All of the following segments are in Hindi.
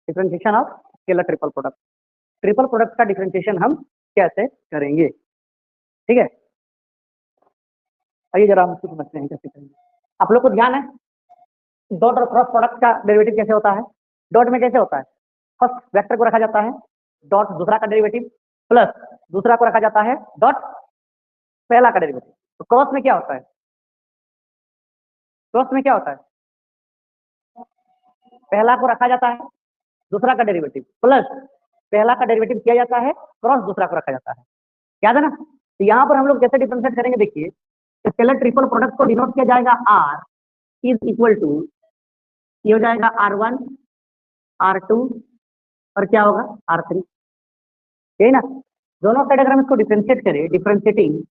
Differentiation of scalar triple product. Triple product का डिफरेंशिएशन हम कैसे करेंगे, ठीक है। आइए जरा हम इसको समझते हैं कैसे करेंगे। आप लोग को ध्यान है डॉट और क्रॉस प्रोडक्ट का डेरिवेटिव कैसे होता है। डॉट में कैसे होता है, फर्स्ट वेक्टर को रखा जाता है डॉट दूसरा का डेरिवेटिव प्लस दूसरा को रखा जाता है डॉट पहला का डेरिवेटिव। तो क्रॉस में क्या होता है, क्रॉस में क्या होता है, पहला को रखा जाता है दूसरा का डेरिवेटिव प्लस पहला का डेरिवेटिव किया जाता है क्रॉस दूसरा को रखा जाता है, याद है ना। तो यहाँ पर हम लोग कैसे डिफरेंशिएट करेंगे, देखिए स्केलर ट्रिपल प्रोडक्ट को डिनोट किया जाएगा आर इज इक्वल टू, ये हो जाएगा R1 R2 और क्या होगा R3, यही ना। दोनों साइड अगर हम इसको डिफरेंशिएट करें, differentiating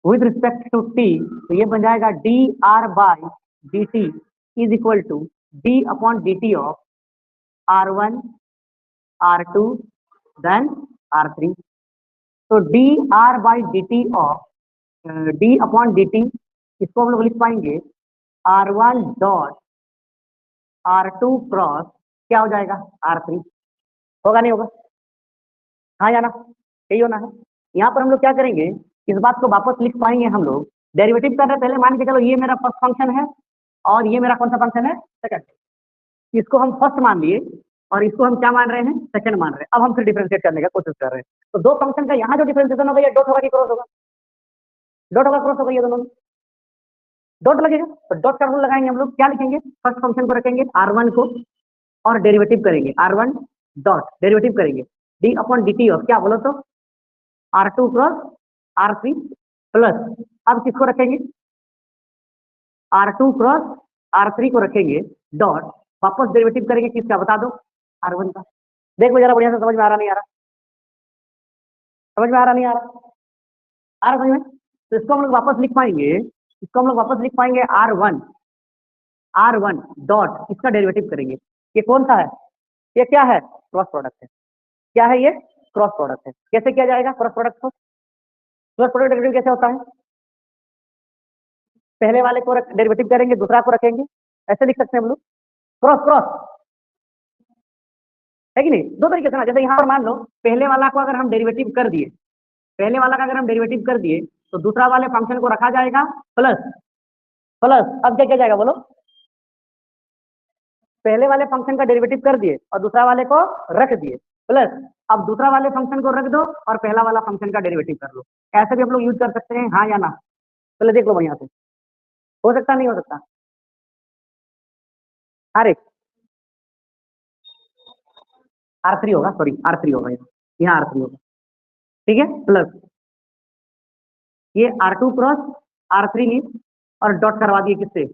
with respect to t, तो ये बन जाएगा dr/dt is equal to d/dt of R1 R2 then R3। तो dr/dt ऑफ d/dt इसको हम लोग लिख पाएंगे R1 डॉट R2 क्रॉस क्या हो जाएगा R3, होगा नहीं होगा, हाँ या ना, यही होना है। यहाँ पर हम लोग क्या करेंगे, इस बात को वापस लिख पाएंगे हम लोग, डेरिवेटिव कर रहे पहले मान के चलो ये मेरा फर्स्ट फंक्शन है और ये मेरा कौन सा फंक्शन है सेकंड, इसको हम फर्स्ट मान लिए और इसको हम क्या मान रहे हैं सेकंड मान रहे हैं। अब हम फिर डिफरेंशिएट करने का कोशिश कर रहे हैं। तो दो फंक्शन का यहाँ जो डिफरेंशिएशन होगा ये डॉट होगा कि क्रॉस होगा, डॉट होगा क्रॉस होगा, ये दोनों डॉट लगेगा। तो डॉट का रूल लगाएंगे हम लोग, क्या लिखेंगे, फर्स्ट फंक्शन को रखेंगे R1 को और डेरिवेटिव करेंगे R1 डॉट डेरिवेटिव करेंगे d/dt ऑफ क्या बोलो तो R2 क्रॉस R3 प्लस अब किसको रखेंगे R2 क्रॉस R3 को रखेंगे डॉट वापस डेरिवेटिव करेंगे किसका बता दो R1 का। देखो जरा बढ़िया से समझ में आ रहा नहीं आ रहा, समझ में आ रहा नहीं आ रहा, आ रहा समझ में। तो इसको हम लोग वापस लिख पाएंगे, इसको हम लोग वापस लिख पाएंगे R1 डॉट इसका डेरिवेटिव करेंगे, ये कौन सा है, ये क्या है क्रॉस प्रोडक्ट है, क्या है ये क्रॉस प्रोडक्ट है। कैसे किया जाएगा क्रॉस प्रोडक्ट को, क्रॉस प्रोडक्ट डेरिवेटिव कैसे होता है, पहले वाले को डेरिवेटिव करेंगे दूसरा को रखेंगे, ऐसे लिख सकते हैं हम लोग क्रॉस क्रॉस, है कि नहीं। दो तरीके से ना, जैसे यहाँ पर मान लो पहले वाला को अगर हम डेरिवेटिव कर दिए, पहले वाला का अगर हम डेरिवेटिव कर दिए तो दूसरा वाले फंक्शन को रखा जाएगा प्लस प्लस, अब क्या किया जाएगा बोलो, पहले वाले फंक्शन का डेरिवेटिव कर दिए और दूसरा वाले को रख दिए प्लस अब दूसरा वाले फंक्शन को रख दो और पहला वाला फंक्शन का डेरिवेटिव कर लो। ऐसे भी हम लोग यूज कर सकते हैं, हाँ या ना, चलो देख लो बढ़िया से, हो सकता नहीं हो सकता, अरे R3 होगा, सॉरी R3 होगा, यहाँ R3 होगा, ठीक है, प्लस ये R2 क्रॉस R3 ली और डॉट करवा दिए किससे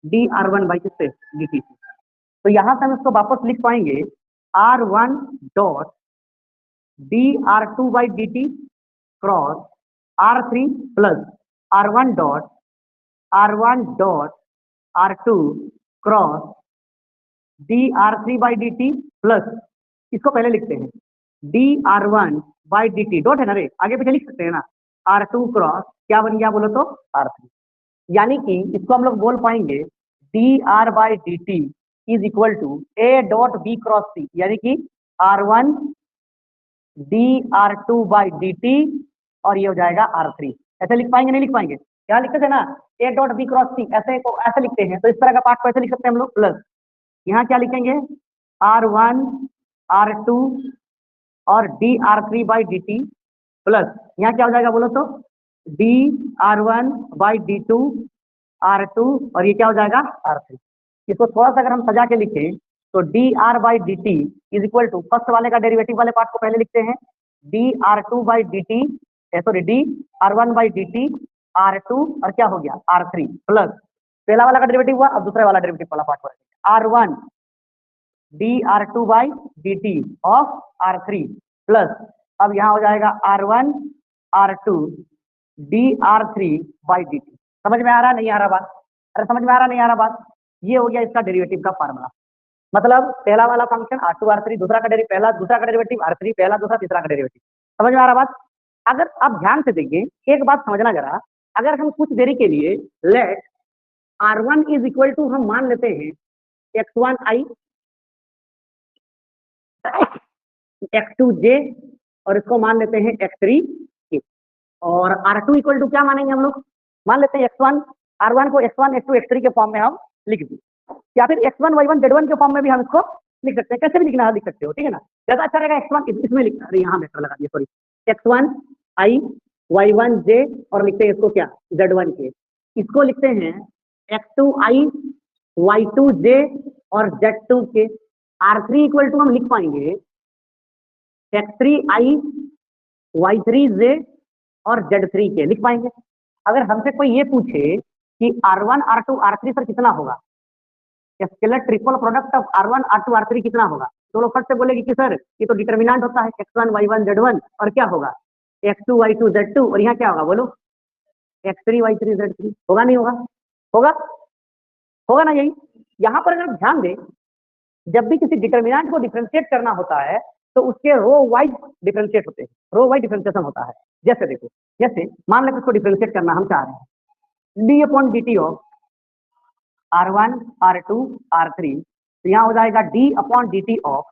dr1 बाई किससे dt। तो यहाँ से हम इसको वापस लिख पाएंगे R1 dot dr2 by dt cross R3 plus R1 dot R2 cross dr3 by dt plus इसको पहले लिखते हैं dr1 बाई dt, डॉट है ना रे, आगे पीछे लिख सकते हैं ना, R2 क्रॉस क्या बन गया बोलो तो R3, यानी कि इसको हम लोग बोल पाएंगे dr by dt is equal to a dot b cross c, यानी कि R1 dr2 बाई dt और ये हो जाएगा R3। ऐसे लिख पाएंगे नहीं लिख पाएंगे, यहाँ लिखते थे ना a dot b cross c, ऐसे को ऐसे लिखते हैं। तो इस तरह का पार्ट को ऐसे लिख सकते हैं हम लोग, प्लस यहाँ क्या लिखेंगे R1 R2 और dr3 बाई dt प्लस यहाँ क्या हो जाएगा बोलो तो dr1 बाई d2 R2 और ये क्या हो जाएगा R3। इसको थोड़ा सा अगर हम सजा के लिखें तो dr by dt is equal to first वाले का डेरिवेटिव वाले पार्ट को पहले लिखते हैं dr2 by dt, sorry dr1 by dt R2 और क्या हो गया R3 प्लस पहला वाला का डेरिवेटिव हुआ, अब दूसरे वाला डेरिवेटिव वाला पार्ट को R1 dr2 by dt of R3 plus अब यहाँ हो जाएगा R1 R2 dr3 by dt। समझ में आ रहा नहीं आ रहा बात, अरे समझ में आ रहा नहीं आ रहा बात, ये हो गया इसका डेरिवेटिव का फार्मूला। मतलब पहला वाला फंक्शन R2 R3, दूसरा का डेरिवेटिव पहला, दूसरा का डेरिवेटिव R3 पहला, दूसरा, तीसरा का डेरिवेटिव। समझ में आ रहा बात। अगर आप ध्यान से देखिए एक बात समझना जरा, अगर हम कुछ देरी के लिए late R1 is equal to हम मान लेते हैं x1 i x2j और इसको मान लेते हैं x3k और r2 इक्वल टू क्या मानेंगे हम लोग, मान लेते हैं x1, r1 को x1 x2 x3 के फॉर्म में हम लिख दें, या फिर x1 y1 z1 के फॉर्म में भी हम इसको लिख सकते हैं, कैसे भी लिखना है लिख सकते हो, ठीक है ना। ज्यादा अच्छा रहेगा x1 इसमें लिखना, अरे यहाँ मेरा लगा दिया sorry, x1 i y1 j और लिखते हैं इसको क्या z1 के, इसको लिखते हैं x2 i y2 j और z2 के। r3 इक्वल टू हम लिख पाएंगे x3 i y3 j और z3 के लिख पाएंगे। अगर हमसे कोई ये पूछे कि r1 r2 r3 सर कितना होगा, scalar triple product of r1 r2 r3 कितना होगा, तो लोग फट से बोलेगी कि सर ये तो डिटरमिनेंट होता है x1 y1 z1 और क्या होगा x2 y2 z2 और यहाँ क्या होगा बोलो x3 y3 z3, होगा नहीं होगा, होगा होगा ना यही। यहाँ पर अगर ध्यान दें, जब भी किसी डिटरमिनेंट को डिफरेंशिएट करना होता है तो उसके रो वाइज डिफरेंशिएट होते हैं, रो वाइज डिफरेंशिएशन होता है। जैसे देखो, जैसे मान लो इसको डिफरेंशिएट करना हम चाह रहे हैं D upon d t of r1 r2 r3, तो यहाँ हो जाएगा d upon d t of,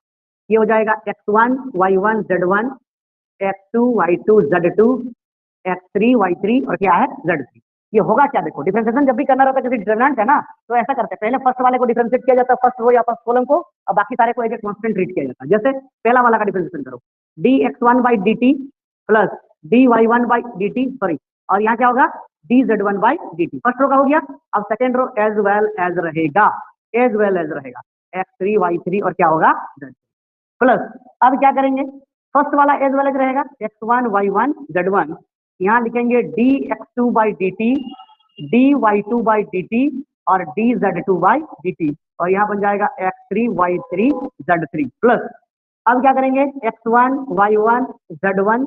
ये हो जाएगा x1 y1 z1 x2 y2 z2 x3 y3 और क्या है z3। ये होगा क्या, देखो डिफरेंशिएशन जब भी करना रहता है जैसे डिटरमिनेंट है ना, तो ऐसा करते हैं पहले फर्स्ट वाले को डिफरेंशिएट किया जाता है, फर्स्ट रो या फर्स्ट कॉलम को, और बाकी सारे को एज ए कांस्टेंट ट्रीट किया जाता है। जैसे पहला वाला का डिफरेंशिएशन करो dx1 by dt plus dy1 by dt sorry, और यहाँ क्या होगा dz1 by dt, first row का हो गया। अब second row as well as रहेगा, एज वेल एज रहेगा x3 y3 और क्या होगा z3 प्लस, अब क्या करेंगे फर्स्ट वाला एज वेल एज रहेगा x1 y1 z1, यहाँ लिखेंगे dx2 by dt dy2 by dt और dz2 बाई dt और यहाँ बन जाएगा x3 y3 z3 प्लस, अब क्या करेंगे x1 y1 z1,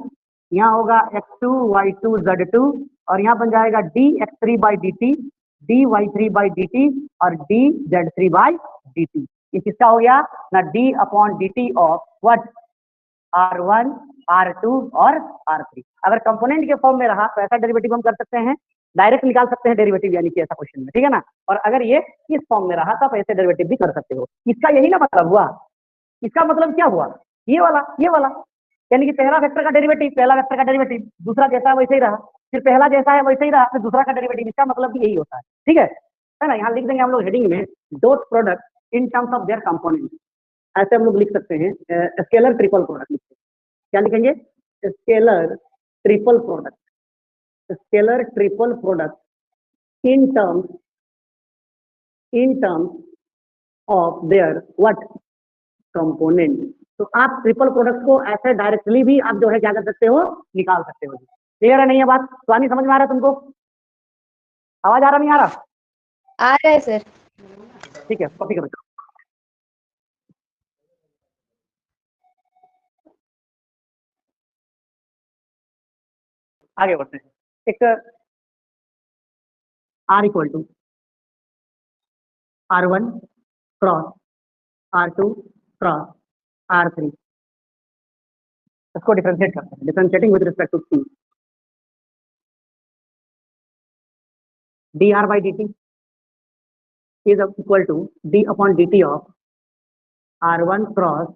यहाँ होगा x2 y2 z2 और यहाँ बन जाएगा dx3 by dt dy3 by dt और dz3 बाई dt। ये किसका हो गया ना, d upon dt of what r1 r2 और r3। अगर कंपोनेंट के फॉर्म में रहा तो ऐसा डेरिवेटिव हम कर सकते हैं, डायरेक्ट निकाल सकते हैं डेरिवेटिव यानी कि ऐसा क्वेश्चन में, ठीक है ना। और अगर ये इस फॉर्म में रहा तो आप ऐसे डेरिवेटिव भी कर सकते हो। इसका यही ना मतलब हुआ, इसका मतलब क्या हुआ, ये वाला यानी कि पहला वेक्टर का डेरिवेटिव, पहला वेक्टर का डेरिवेटिव दूसरा जैसा है वैसे ही रहा, फिर पहला जैसा है वैसे ही रहा, फिर दूसरा का डेरिवेटिव, इसका मतलब भी यही होता है, ठीक है ना। यहाँ लिख देंगे हम लोग हेडिंग में dot product in terms of their component, ऐसे हम लोग लिख सकते हैं स्केलर ट्रिपल प्रोडक्ट लिखते हैं, क्या लिखेंगे scalar triple product, scalar triple product in terms of their what component. तो आप ट्रिपल प्रोडक्ट को ऐसे डायरेक्टली भी आप जो है क्या कर सकते हो, निकाल सकते हो। क्लियर है नहीं है बात, स्वामी समझ में आ रहा है तुमको, आवाज आ रहा नहीं आ रहा, आ रहा है सर। ठीक है कॉपी करो, आगे बढ़ते हैं। एक r equal to r1 cross r2 cross r3, इसको डिफरेंशिएट करते हैं, differentiating with respect to t, dr by dt is equal to d upon dt of r1 cross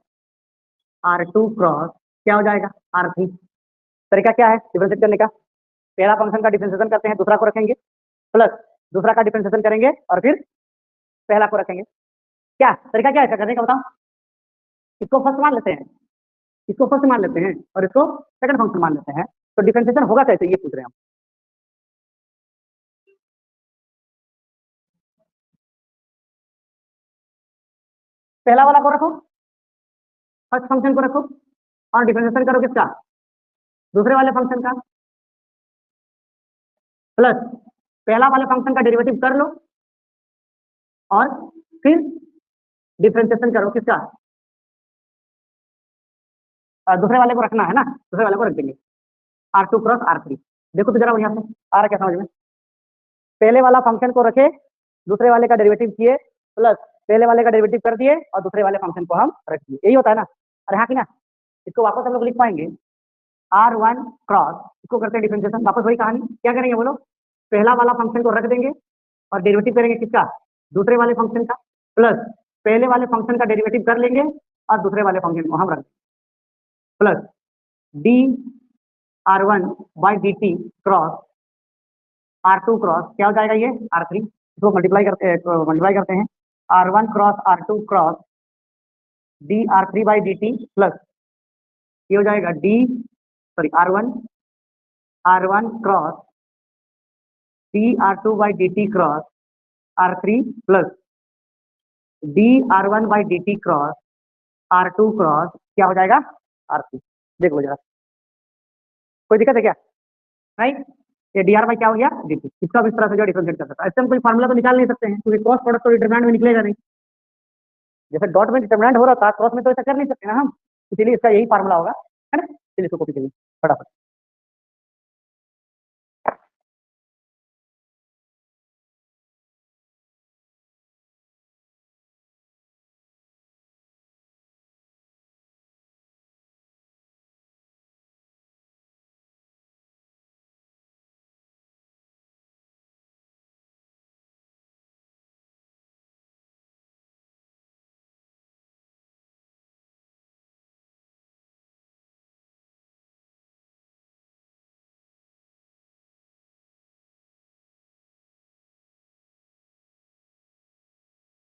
r2 cross क्या हो जाएगा r3। तरीका क्या है डिफरेंशिएट करने का, पहला फंक्शन का डिफरेंशिएशन करते हैं, दूसरा को रखेंगे प्लस दूसरा का डिफरेंशिएशन करेंगे और फिर पहला को रखेंगे। क्या तरीका क्या है करने का बताओ, इसको फर्स्ट मान लेते हैं, इसको फर्स्ट मान लेते हैं और इसको सेकंड फंक्शन मान लेते हैं, तो डिफरेंशिएशन होगा कैसे ये पूछ रहे हैं हम। पहला वाला को रखो, फर्स्ट फंक्शन को रखो और डिफरेंशिएशन करो किसका, दूसरे वाले फंक्शन का, प्लस पहला वाले फंक्शन का डेरिवेटिव कर लो और फिर डिफरेंशिएशन करो किसका, दूसरे वाले को रखना है ना, दूसरे वाले को रख देंगे r2 क्रॉस r3। देखो तो जरा यहाँ से आ रहा क्या समझ में, पहले वाला फंक्शन को रखे, दूसरे वाले का डेरिवेटिव किए, प्लस पहले वाले का डेरिवेटिव कर दिए और दूसरे वाले फंक्शन को हम रख दिए, यही होता है ना। अरे हाँ कि ना, इसको वापस हम लोग लिख पाएंगे r1 क्रॉस, इसको करते हैं डिफरेंशिएशन, वापस वही कहानी, क्या करेंगे बोलो, पहला वाला फंक्शन को रख देंगे और डेरिवेटिव करेंगे किसका, दूसरे वाले फंक्शन का, प्लस पहले वाले फंक्शन का डेरिवेटिव कर लेंगे और दूसरे वाले फंक्शन को हम रख plus d r one by D t cross r two cross क्या हो जाएगा ये आर थ्री, इसको मल्टीप्लाई करते हैं r one cross r two cross d r three by D t plus ये हो जाएगा d sorry r one cross d r two by D t cross r three plus d r one by D t cross r two cross क्या हो जाएगा आर थ्री। देखो जरा कोई दिक्कत है क्या? राइट, ये डी आर बाई क्या हो गया डी टी, इसका भी इस तरह से जो डिफरेंशिएट कर सकता है। ऐसे हम कोई फार्मूला तो निकाल नहीं सकते हैं क्योंकि क्रॉस प्रोडक्ट तो डिटरमिनेंट में निकलेगा नहीं, जैसे डॉट में डिटरमिनेंट हो रहा था क्रॉस में तो ऐसा कर नहीं सकते ना हम, इसीलिए इसका यही फार्मूला होगा, है ना। चलिए इसको कॉपी करिए फटाफट।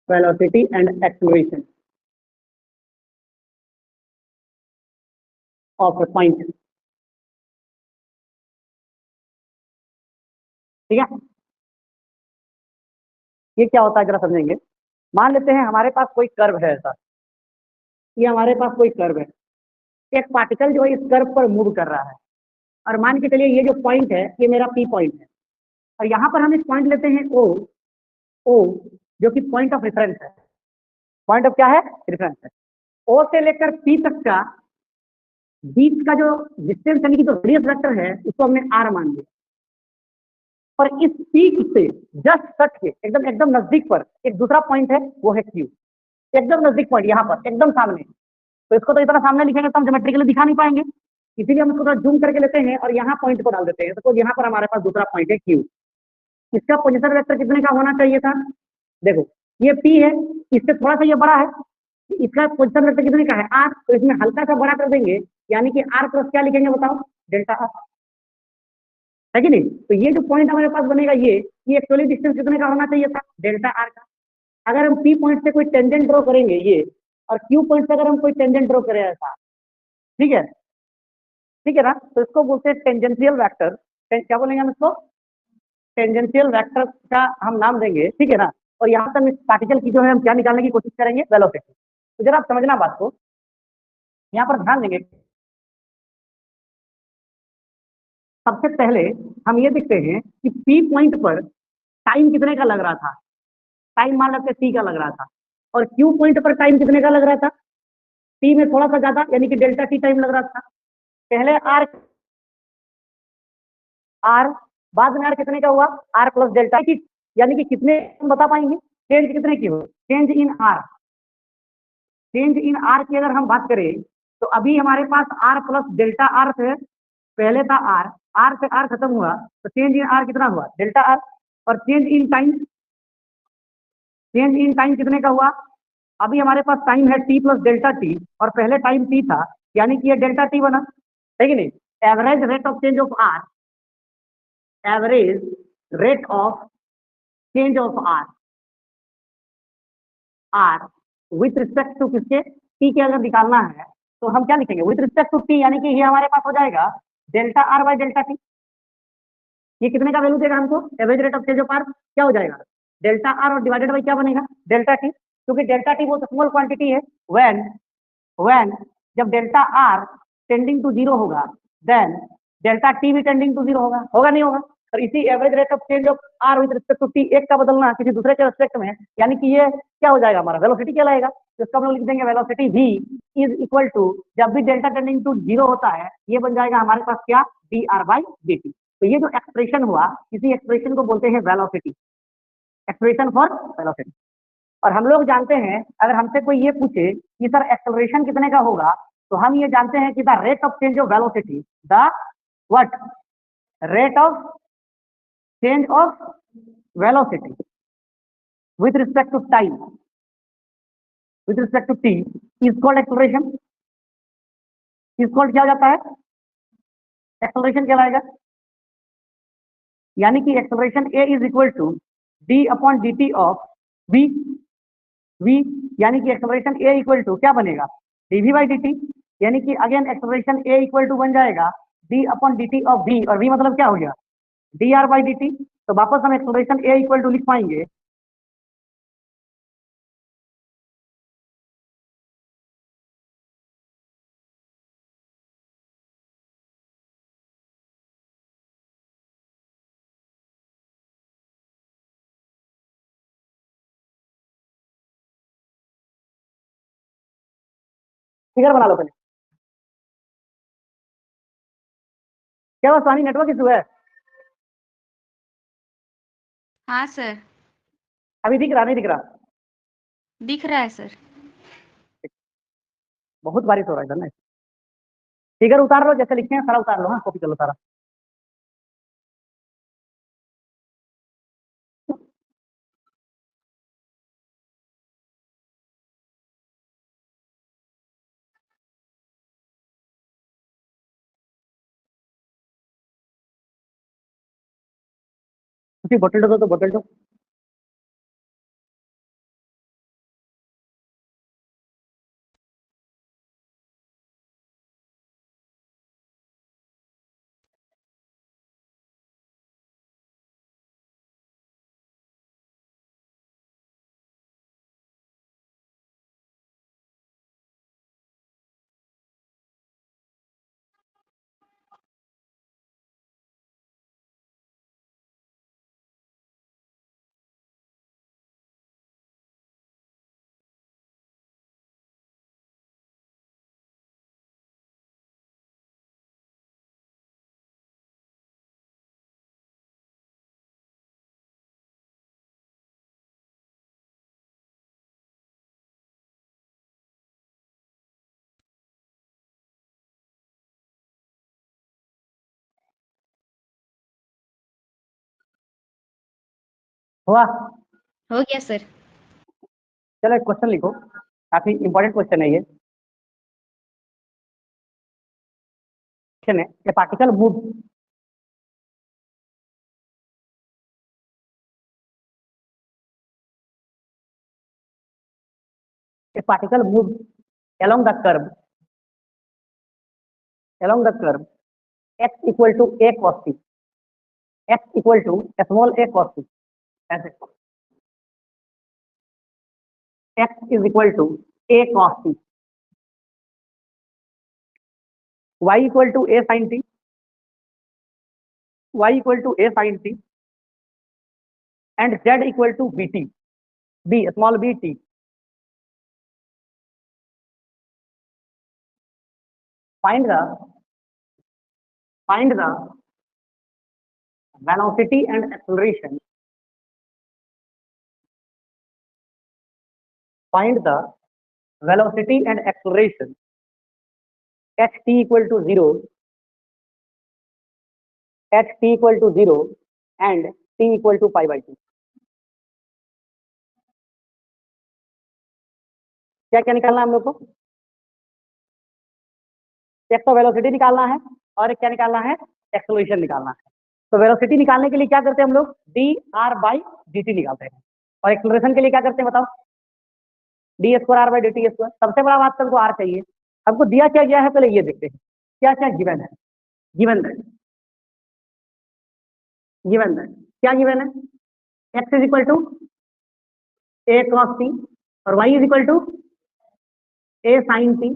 Velocity and acceleration of a point, ठीक है। ये क्या होता है जरा समझेंगे। मान लेते हैं हमारे पास कोई कर्व है ऐसा, ये हमारे पास कोई कर्व है, एक पार्टिकल जो है इस कर्व पर मूव कर रहा है और मान के चलिए ये जो पॉइंट है ये मेरा पी पॉइंट है और यहाँ पर हम एक पॉइंट लेते हैं ओ, ओ जो कि पॉइंट ऑफ रेफरेंस है, पॉइंट ऑफ क्या है रेफरेंस है। ओ से लेकर पी तक का बीच का जो डिस्टेंस यानी कि जो रेडियस वेक्टर है उसको हमने आर मान लिया और इस पीक से जस्ट सट के एकदम एकदम नजदीक पर एक दूसरा पॉइंट है वो है क्यू, एकदम नजदीक पॉइंट यहाँ पर एकदम सामने। तो इसको तो इतना सामने लिखेंगे तो हम ज्योमेट्रिकली दिखा नहीं पाएंगे, इसीलिए हम इसको थोड़ा जूम करके लेते हैं और यहाँ पॉइंट को डाल देते हैं। तो यहाँ पर हमारे पास दूसरा पॉइंट है क्यू, इसका पोजीशन वेक्टर कितने का होना चाहिए था? देखो ये पी है, इससे थोड़ा सा ये बड़ा है, इसका पोजीशन वेक्टर कितने का है आर, तो इसमें हल्का सा बड़ा कर देंगे यानी कि आर प्लस क्या लिखेंगे बताओ डेल्टा आर, है कि नहीं। तो ये जो पॉइंट हमारे पास बनेगा ये एक्चुअली डिस्टेंस कितने का होना चाहिए था डेल्टा आर का। अगर हम पी पॉइंट से कोई टेंजेंट ड्रॉ करेंगे ये और क्यू पॉइंट से अगर हम कोई टेंजेंट ड्रॉ करें ऐसा, ठीक है ना, तो इसको बोलते हैं टेंजेंशियल वेक्टर। क्या बोलेंगे हम इसको? टेंजेंशियल वेक्टर का हम नाम देंगे, ठीक है ना। और यहाँ पर इस पार्टिकल की जो है हम क्या निकालने की कोशिश करेंगे वेलोसिटी। तो जरा आप समझना बात को, यहाँ पर ध्यान देंगे। सबसे पहले हम ये देखते हैं कि पी पॉइंट पर टाइम कितने का लग रहा था, टाइम मान लेते टी का लग रहा था, और क्यू पॉइंट पर टाइम कितने का लग रहा था टी में थोड़ा सा ज्यादा यानी कि डेल्टा टी टाइम लग रहा था। पहले आर आर बाद में आर कितने का हुआ आर प्लस डेल्टा की, यानी कि कितने हम बता पाएंगे चेंज कितने की हो, change in are, change in are की अगर हम बात करें तो अभी हमारे पास आर प्लस डेल्टा आर थे, पहले था आर, आर से आर खत्म हुआ तो चेंज इन आर कितना हुआ डेल्टा आर, और change in time, change in time कितने का हुआ, अभी हमारे पास टाइम है टी प्लस डेल्टा टी और पहले टाइम टी था यानी कि ये डेल्टा टी बना, है कि नहीं। Average rate of change of r, average rate of change of r, r with respect to किसके टी के अगर निकालना है तो हम क्या लिखेंगे विथ रिस्पेक्ट टू टी, यानी कि ये हमारे पास हो जाएगा delta r by delta t. ये कितने का वैल्यू देगा हमको average rate of change of r, क्या हो जाएगा डेल्टा आर और डिवाइडेड बाई क्या बनेगा डेल्टा टी, क्योंकि डेल्टा टी बहुत स्मॉल क्वांटिटी है। व्हेन जब delta r tending to zero होगा देन डेल्टा टी भी टेंडिंग टू जीरो होगा, होगा नहीं होगा। और इसी average rate of change of r with respect to T, एक का बदलना किसी दूसरे के रिस्पेक्ट में, यानी कि ये क्या हो जाएगा हमारा वेलोसिटी कहलाएगा। तो इसका हम लोग लिख देंगे velocity v is equal to, जब भी डेल्टा टेंडिंग टू जीरो होता है ये बन जाएगा हमारे पास क्या D R by D t. तो ये जो एक्सप्रेशन हुआ इसी एक्सप्रेशन को बोलते हैं वेलोसिटी, एक्सप्रेशन फॉर वेलोसिटी। और हम लोग जानते हैं अगर हमसे कोई ये पूछे कि सर एक्सेलरेशन कितने का होगा, तो हम ये जानते हैं कि the rate of change of velocity, the what rate of change of velocity with respect to time with respect to t is called acceleration. Is called क्या हो जाता है? एक्सेलरेशन कहलाएगा। यानी कि acceleration a is equal to d upon d t of v. V यानी कि एक्सेलरेशन ए इक्वल टू क्या बनेगा? D v by D t. यानी कि again acceleration a equal to बन जाएगा d upon d t of v, और वी मतलब क्या हो गया? D are by D t. तो वापस हम एक्सेलरेशन ए इक्वल टू लिख पाएंगे फिगर बना लो पहले। क्या हुआ स्वामी, नेटवर्क इशू है? हाँ सर। अभी दिख रहा नहीं दिख रहा? दिख रहा है सर। बहुत बारिश हो रहा है इधर ना। फिगर उतार लो, जैसे लिखते हैं सारा उतार लो। हाँ, कॉपी कर लो सारा। उसी बोतल दो तो बोतल दो। हुआ? हो गया सर। चलो एक क्वेश्चन लिखो, काफी इंपॉर्टेंट क्वेश्चन है ये। क्वेश्चन है, ए particle move a particle moves along the curve x equal to a cos t, x equal to small a cos t, ऐसे x is equal to a cos t, y equal to a sin t, y equal to a sin t, and z equal to bt, b small bt. Find the velocity and acceleration. Find the velocity and acceleration at t equal to 0, at t equal to 0 and t equal to pi by 2. क्या क्या निकालना है हम लोग को? एक तो वेलोसिटी निकालना है और एक क्या निकालना है? एक्सेलरेशन निकालना है। तो वेलोसिटी निकालने के लिए क्या करते हैं हम लोग? D R by D T निकालते हैं। और एक्सेलरेशन के लिए क्या करते हैं बताओ? D square r by D T square. सबसे बड़ा बात हमको आर चाहिए। हमको दिया क्या गया है पहले ये देखते हैं, क्या क्या गिवन है। गिवन है, गिवन है, क्या गिवन है? X is equal to A cross T और Y is equal to A sine T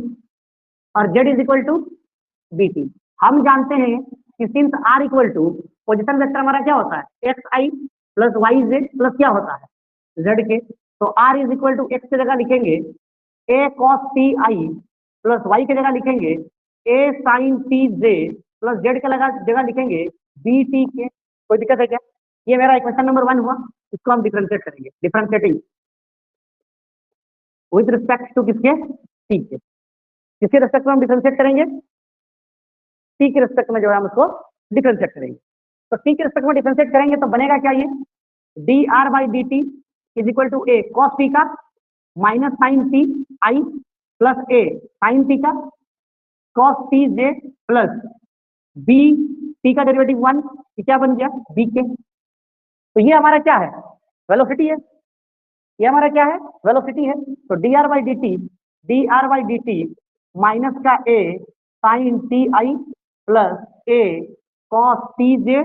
और z is equal to B T. हम जानते हैं कि since r equal to position vector हमारा क्या होता है? X I plus Y Z plus क्या होता है? z के। तो r is equal to X की जगह लिखेंगे a cos t i plus Y की जगह लिखेंगे a sin t j plus z के जगह लिखेंगे बी टी के। कोई दिक्कत है क्या? ये मेरा इक्वेशन नंबर 1 हुआ। इसको हम डिफरेंशिएट करेंगे, डिफरेंशिएटिंग विद रिस्पेक्ट टू किसके? t के। किसके रेस्पेक्ट में हम डिफरेंशिएट करेंगे? टी के रेस्पेक्ट में जो है हम उसको डिफरेंशिएट करेंगे। तो टी के रेस्पेक्ट में डिफरेंशिएट करेंगे तो बनेगा क्या? ये D are by D T is equal to A cos T का minus sine T I plus A sine T का cos T J plus B T का डेरिवेटिव 1, ये क्या बन गया बी के। तो ये हमारा क्या है वेलोसिटी है, ये हमारा क्या है वेलोसिटी है। तो D are by D T minus का ए sine T I plus A cos T J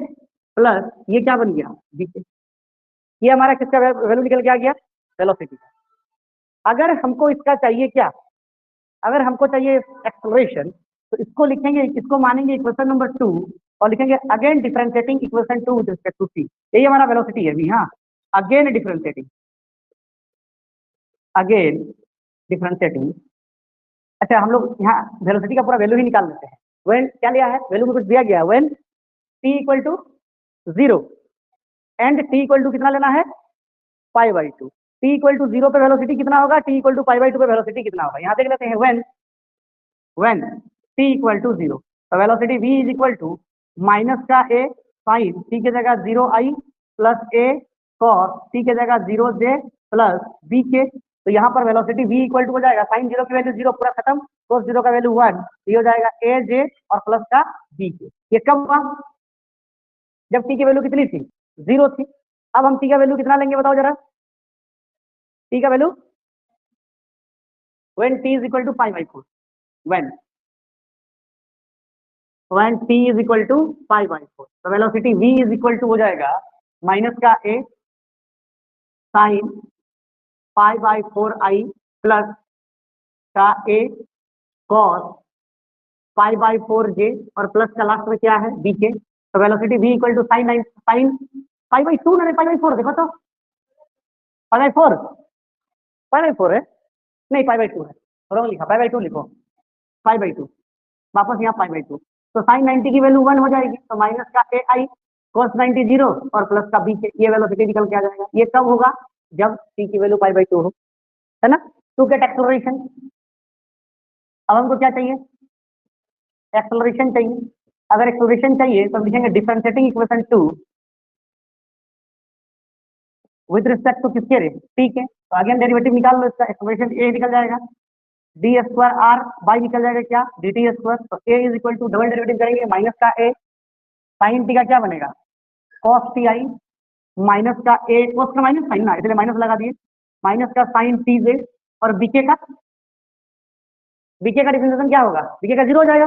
plus ये क्या बन गया बी के। ये हमारा किसका वैल्यू निकल के आ गया वेलोसिटी का। अगर हमको इसका चाहिए क्या, अगर हमको चाहिए एक्सेलरेशन, तो इसको लिखेंगे, इसको मानेंगे इक्वेशन नंबर 2 और लिखेंगे again differentiating equation 2 with respect to t. यही हमारा वेलोसिटी है भी। हाँ, अगेन डिफरेंशिएटिंग, अगेन डिफरेंशिएटिंग। अच्छा, हम लोग यहाँ वेलोसिटी का पूरा वैल्यू ही निकाल लेते हैं। व्हेन क्या लिया है, वैल्यू में कुछ दिया गया है, when t equal to 0 and t equal to कितना लेना है pi by 2। T equal to 0 पे वेलोसिटी कितना होगा, t equal to pi by 2 पे वेलोसिटी कितना होगा, यहाँ देख लेते हैं। व्हेन टी इक्वल टू 0, तो velocity v is equal to minus का ए साइन टी की जगह 0 आई प्लस ए कॉस टी की जगह 0 जे प्लस बी के। तो यहाँ पर वेलोसिटी v इक्वल टू हो जाएगा साइन 0 की वैल्यू 0 पूरा खत्म, cos 0 का वैल्यू 1, ये हो जाएगा ए जे और प्लस का बी के। ये कब हुआ, जब टी की वैल्यू कितनी थी 0 थी। अब हम टी का वैल्यू कितना लेंगे बताओ जरा, टी का value when T is equal to pi by 4, when T is equal to pi by 4, तो velocity v is equal to हो जाएगा माइनस का ए sine pi by 4 I plus का ए कॉस पाई बाई 4 जे और प्लस का लास्ट में क्या है बी के। तो velocity v equal to sine pi by 2 ना पाई बाई 4, देखो तो पाई बाई 4, पाई बाई 4 है, नहीं पाई बाई 2 है, रॉन्ग लिखा, पाई बाई 2 लिखो, पाई बाई 2, वापस यहाँ पाई बाई 2। तो साइन 90 की वैल्यू 1 हो जाएगी, तो माइनस का ए आई cos 90 0 और प्लस का बी के, ये वेलोसिटी निकल के आ जाएगा। ये कब होगा, जब टी की वैल्यू पाई बाई 2 हो, है ना। टू गेट एक्सेलरेशन, अब हमको क्या चाहिए एक्सेलरेशन चाहिए। अगर एक्सेलरेशन चाहिए तो हम लिखेंगे differentiating equation 2 with respect to किसके रे टी के। तो अगेन डेरिवेटिव निकाल लो इसका, एक्सेलरेशन ए निकल जाएगा डी स्क्वायर आर बाई निकल जाएगा क्या डी टी स्क्वायर। तो A is equal to double derivative करेंगे माइनस का ए साइन टी का क्या बनेगा कॉस टी आई माइनस का ए, कॉस का माइनस साइन ना, इसलिए माइनस लगा दिए, माइनस का साइन टी जे और बीके का डिफरेंशिएशन क्या होगा, बीके का 0 हो जाएगा,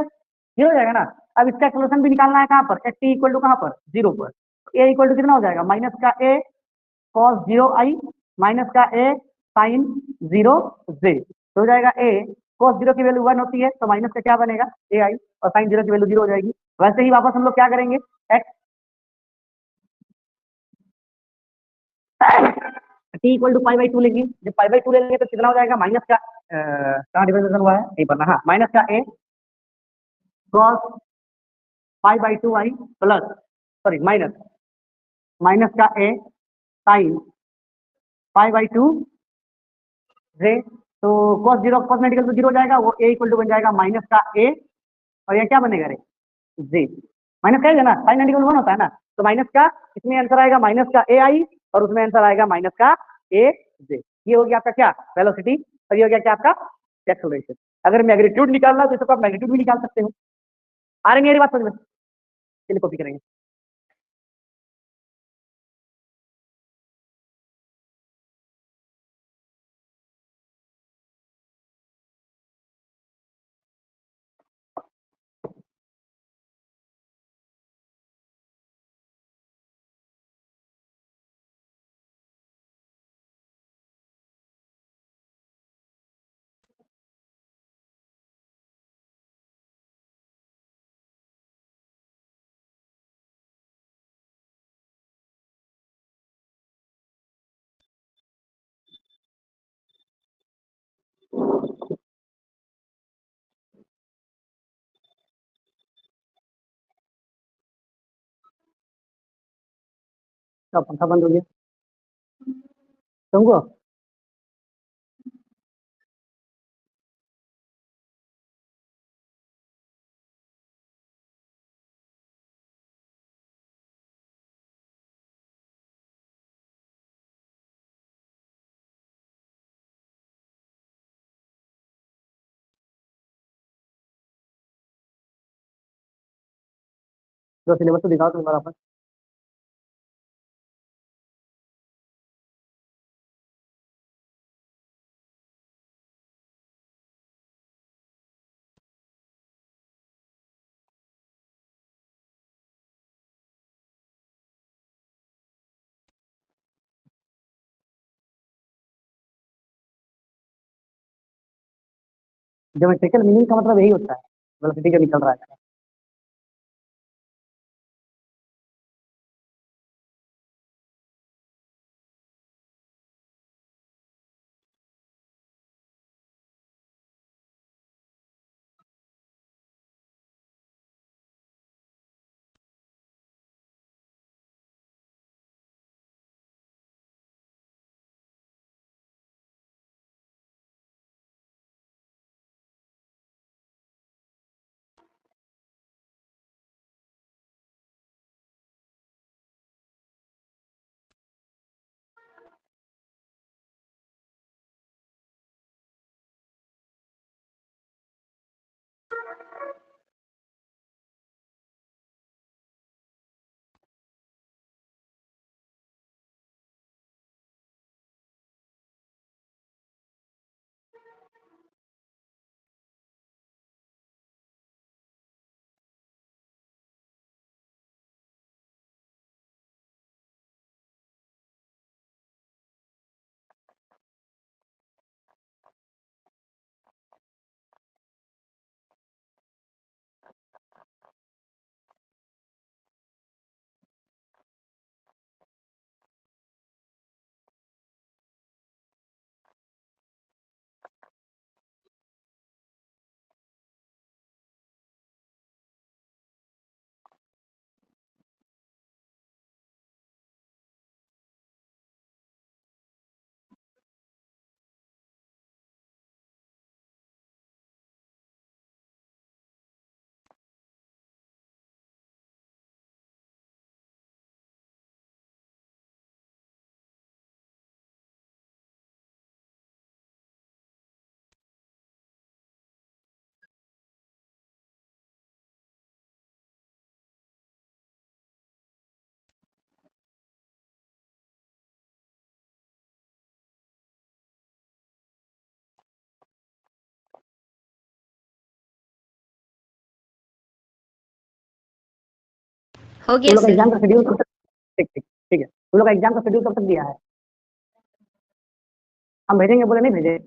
0 हो जाएगा ना। अब इसका एक्सेलरेशन भी निकालना है कहाँ पर, एट टी इक्वल टू कहाँ पर 0 पर। ए इक्वल टू कितना हो जाएगा माइनस का ए कॉस 0 आई माइनस का ए साइन 0 जे, तो हो जाएगा ए cos 0 की वैल्यू 1 होती है, तो माइनस का क्या बनेगा ए आई और साइन 0 की वैल्यू 0 हो जाएगी। वैसे ही वापस हम लोग क्या करेंगे x t equal to pi by 2 लेंगे, जब पाई बाई 2 ले लेंगे तो कितना हो जाएगा माइनस का कहाँ डिफरेंशिएशन हुआ है नहीं पता, हाँ माइनस का ए cos pi by 2 I plus sorry minus minus का ए साइन पाई बाई 2 जे। तो cos 0 cos 90 तो 0 हो जाएगा, वो ए इक्वल टू बन जाएगा माइनस का ए और ये क्या बनेगा रे जे, माइनस का है ना साइन 90 1 होता है ना, तो माइनस का इसमें आंसर आएगा माइनस का ए आई और उसमें आंसर आएगा माइनस का ए जे। ये हो गया आपका क्या वेलोसिटी और ये हो गया क्या आपका एक्सेलरेशन। अगर मैग्नीट्यूड निकालना है तो इसको आप मैग्नीट्यूड भी निकाल सकते हो। आ रही मेरी बात समझ में, चलिए कॉपी करेंगे। तो पंखा बंद हो गया तुमको। तो सिलेबस तो दिखाओ तुम बराबर। ज्योमेट्रिकल मीनिंग का मतलब यही होता है, वेलोसिटी जो निकल रहा है। हो तुम गया लोग का सर। एग्जाम का शेड्यूल कब तक? ठीक ठीक ठीक है, तुम लोग का एग्जाम का शेड्यूल कब तक दिया है? हम भेजेंगे बोले नहीं भेजे?